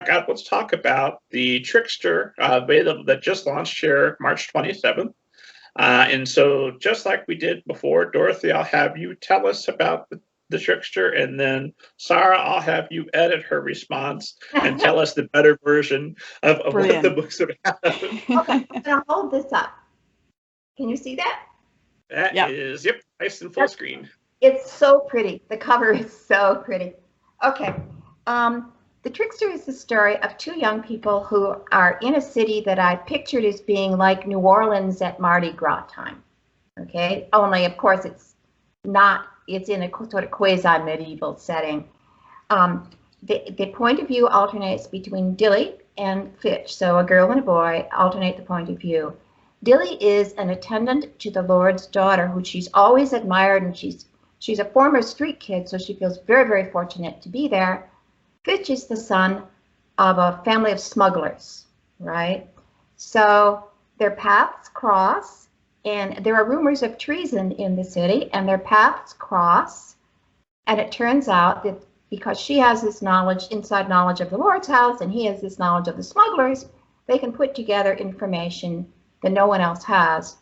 out, let's talk about the Trickster beta that just launched here March 27th. And so just like we did before, Dorothy, I'll have you tell us about the Trickster, and then Sara, I'll have you edit her response and tell us the better version of what the books would have. Okay, I'm gonna hold this up. Can you see that? That is, yep, nice and full screen. It's so pretty. The cover is so pretty. Okay. The Trickster is the story of two young people who are in a city that I pictured as being like New Orleans at Mardi Gras time. Okay, only of course it's not, it's in a sort of quasi-medieval setting. The point of view alternates between Dilly and Fitch. So a girl and a boy alternate the point of view. Dilly is an attendant to the Lord's daughter who she's always admired, and she's a former street kid, so she feels very, very fortunate to be there. Fitch is the son of a family of smugglers, right? So their paths cross, and there are rumors of treason in the city, and their paths cross, and it turns out that because she has this knowledge, inside knowledge of the Lord's house, and he has this knowledge of the smugglers, they can put together information that no one else has.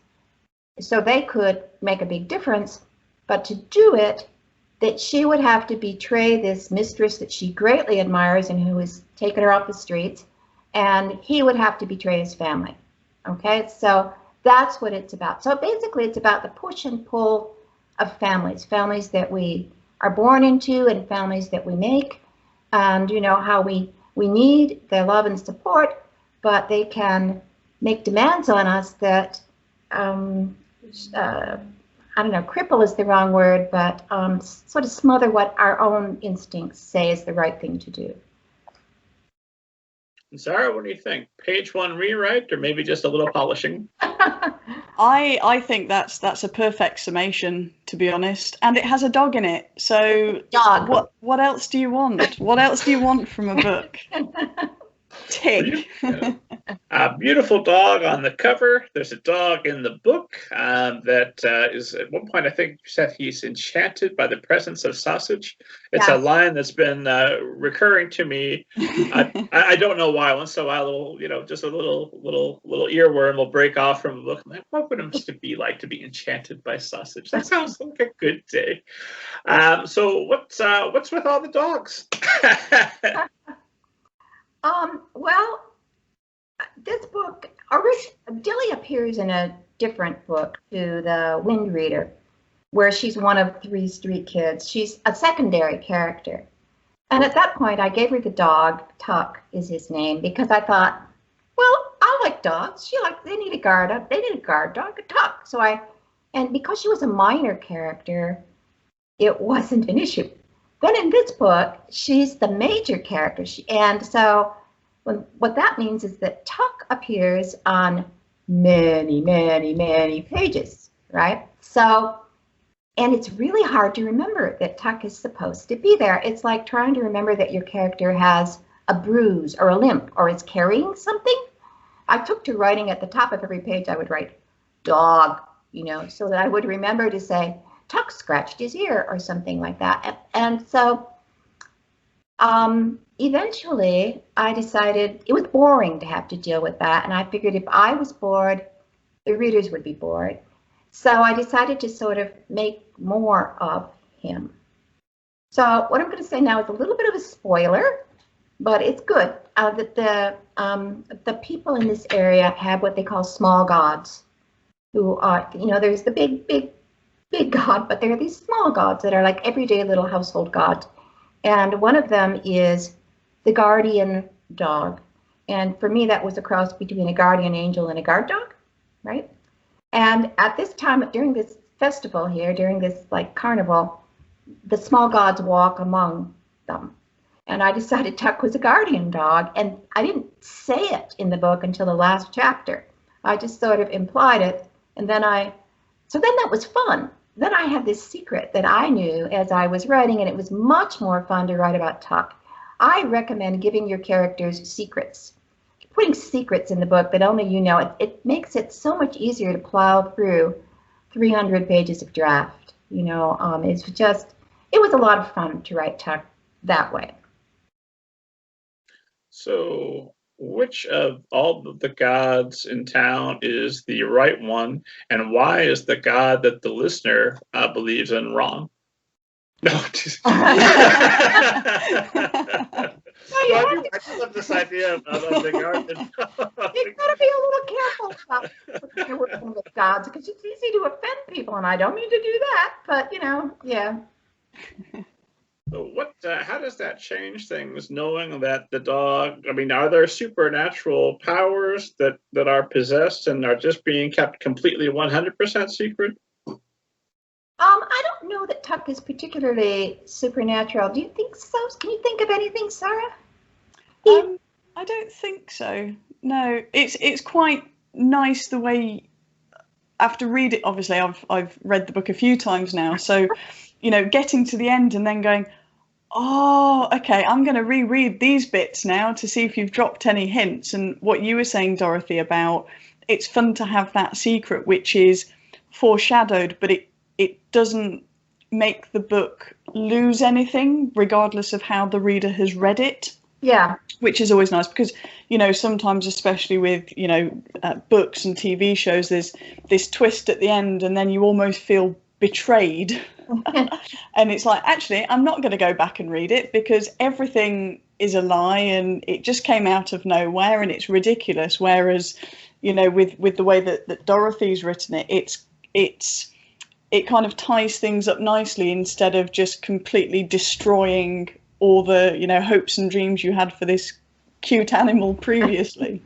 So they could make a big difference, but to do it, that she would have to betray this mistress that she greatly admires and who has taken her off the streets, and he would have to betray his family. Okay, so that's what it's about. So basically it's about the push and pull of families, families that we are born into and families that we make, and you know how we need their love and support, but they can make demands on us that I don't know, cripple is the wrong word, but sort of smother what our own instincts say is the right thing to do. Sara, what do you think? Page one rewrite, or maybe just a little polishing? I think that's a perfect summation, to be honest. And it has a dog in it. So what else do you want? What else do you want from a book? Tick. A beautiful dog on the cover. There's a dog in the book that is, at one point, I think you said he's enchanted by the presence of sausage. It's a line that's been recurring to me. I don't know why. Once in a while, just a little earworm will break off from a book. I'm like, what would it be like to be enchanted by sausage? That sounds like a good day. So what's with all the dogs? Well, this book, Dilly appears in a different book to the Wind Reader, where she's one of 3 street kids. She's a secondary character. And at that point, I gave her the dog, Tuck is his name, because I thought, well, I like dogs. They need a guard dog, a Tuck. And because she was a minor character, it wasn't an issue. Then in this book, she's the major character. And so what that means is that Tuck appears on many, many, many pages, right? So, and it's really hard to remember that Tuck is supposed to be there. It's like trying to remember that your character has a bruise or a limp or is carrying something. I took to writing at the top of every page, I would write dog, so that I would remember to say, Tuck scratched his ear or something like that. And so eventually I decided it was boring to have to deal with that. And I figured if I was bored, the readers would be bored. So I decided to sort of make more of him. So what I'm going to say now is a little bit of a spoiler, but it's good. That the people in this area have what they call small gods, who are, there's the big god, but there are these small gods that are like everyday little household gods. And one of them is the guardian dog. And for me, that was a cross between a guardian angel and a guard dog, right? And at this time, during this festival here, during this like carnival, the small gods walk among them. And I decided Tuck was a guardian dog, and I didn't say it in the book until the last chapter. I just sort of implied it, and then so then that was fun. Then I had this secret that I knew as I was writing, and it was much more fun to write about Tuck. I recommend giving your characters secrets. Putting secrets in the book that only you know, it makes it so much easier to plow through 300 pages of draft. It was a lot of fun to write Tuck that way. So, which of all of the gods in town is the right one, and why is the god that the listener believes in wrong? No, just I just love this idea of the garden. You gotta be a little careful about you're working with gods, because it's easy to offend people, and I don't mean to do that, but yeah. So how does that change things, knowing that the dog, I mean, are there supernatural powers that are possessed and are just being kept completely 100% secret? I don't know that Tuck is particularly supernatural. Do you think so? Can you think of anything, Sara? I don't think so. No, it's quite nice the way, after read it, obviously I've read the book a few times now, so getting to the end and then going, oh, okay, I'm going to reread these bits now to see if you've dropped any hints. And what you were saying, Dorothy, about it's fun to have that secret, which is foreshadowed, but it doesn't make the book lose anything, regardless of how the reader has read it. Yeah. Which is always nice, because, sometimes, especially with, books and TV shows, there's this twist at the end and then you almost feel betrayed. And it's like, actually, I'm not going to go back and read it because everything is a lie and it just came out of nowhere and it's ridiculous. Whereas, with the way that Dorothy's written it, it kind of ties things up nicely instead of just completely destroying all the, hopes and dreams you had for this cute animal previously.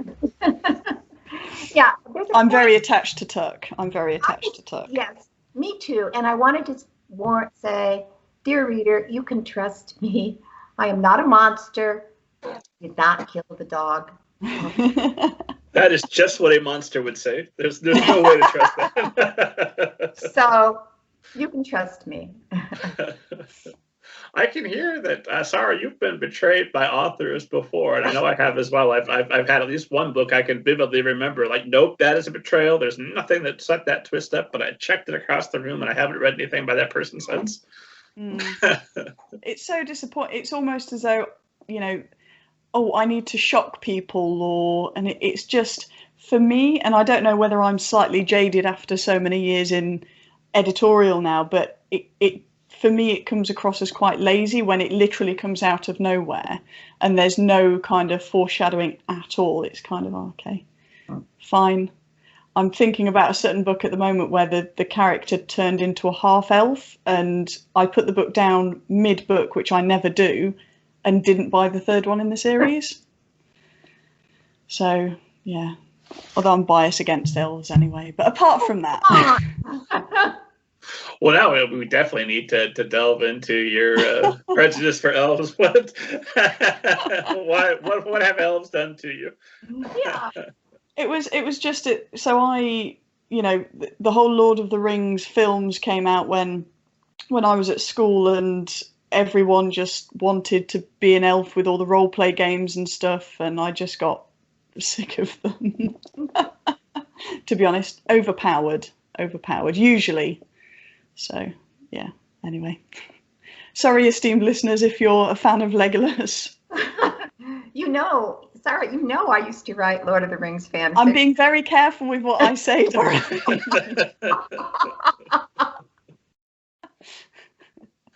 Yeah. I'm very attached to Tuck. Yes, me too. And I wanted to say, dear reader, you can trust me. I am not a monster. I did not kill the dog. That is just what a monster would say. There's no way to trust that. So you can trust me. I can hear that, Sara, you've been betrayed by authors before, and I know I have as well. I've had at least one book I can vividly remember, like, nope, that is a betrayal. There's nothing that set that twist up, but I checked it across the room and I haven't read anything by that person since. It's so disappointing. It's almost as though, oh, I need to shock people, and it's just, for me, and I don't know whether I'm slightly jaded after so many years in editorial now, but it for me, it comes across as quite lazy when it literally comes out of nowhere and there's no kind of foreshadowing at all. It's kind of, okay, fine. I'm thinking about a certain book at the moment where the character turned into a half elf, and I put the book down mid-book, which I never do, and didn't buy the third one in the series. So, yeah. Although I'm biased against elves anyway. But apart from that... Well, now we definitely need to delve into your prejudice for elves. What have elves done to you? Yeah. It was just it. So the whole Lord of the Rings films came out when I was at school, and everyone just wanted to be an elf with all the role play games and stuff, and I just got sick of them. To be honest, overpowered usually. So, yeah, anyway. Sorry, esteemed listeners, if you're a fan of Legolas. Sara, I used to write Lord of the Rings fanfic. I'm being very careful with what I say, Dorothy.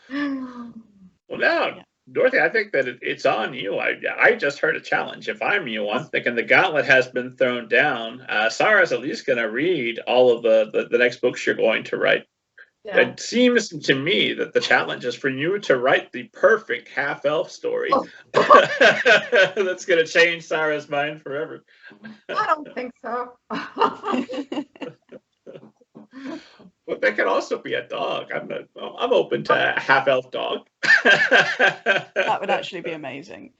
Well, now, Dorothy, I think that it's on you. I just heard a challenge. If I'm you, I'm thinking the gauntlet has been thrown down. Sara's at least going to read all of the next books you're going to write. Yeah. It seems to me that the challenge is for you to write the perfect half-elf story that's going to change Sara's mind forever. I don't think so. But that could also be a dog. I'm open to a half-elf dog. That would actually be amazing.